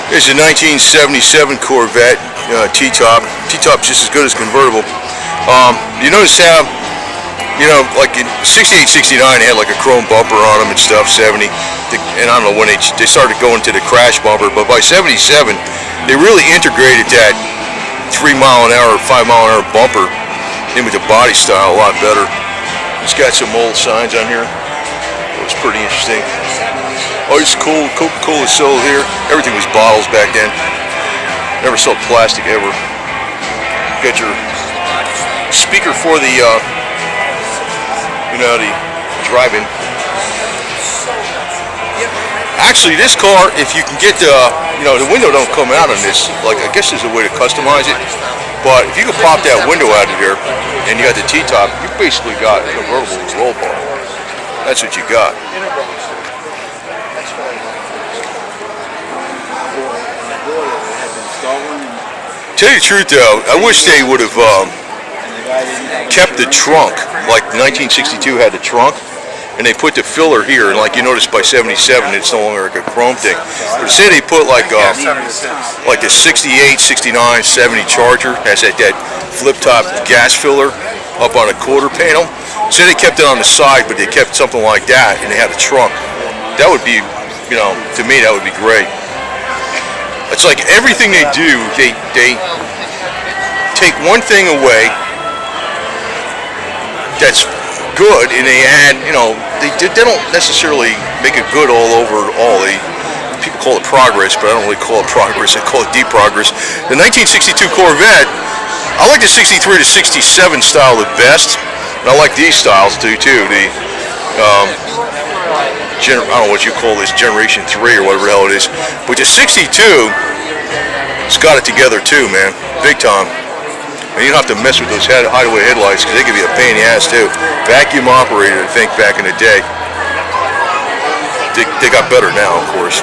It's a 1977 Corvette T-top. T-top's just as good as convertible. You notice how, like in 68, 69, they had like a chrome bumper on them and stuff. 70, and I don't know when they started going to the crash bumper, but by 77, they really integrated that 3-mile-an-hour, 5-mile-an-hour bumper in with the body style a lot better. It's got some old signs on here. It's pretty interesting. Ice cold, Coca-Cola sold here. Everything was bottles back then. Never sold plastic ever. Got your speaker for the, the drive-in. Actually, this car, if you can get the, the window don't come out on this. Like, I guess there's a way to customize it. But if you can pop that window out of here, and you got the T-top, you basically got a convertible roll bar. That's what you got. Tell you the truth though, I wish they would have kept the trunk, like 1962 had the trunk, and they put the filler here, and like you notice by 77 it's no longer like a chrome thing. But say they put like the 68, 69, 70 Charger, has that flip top gas filler up on a quarter panel. Say they kept it on the side, but they kept something like that, and they had a trunk. That would be, to me that would be great. It's like everything they do, they take one thing away that's good, and they add, they don't necessarily make it good all over all. People call it progress, but I don't really call it progress. I call it deep progress. The 1962 Corvette, I like the 63 to 67 style the best, and I like these styles too. The I don't know what you call this, Generation 3 or whatever the hell it is. But the 62, it's got it together too, man. Big time. And you don't have to mess with those hideaway headlights because they can be a pain in the ass too. Vacuum operated, I think, back in the day. They got better now, of course.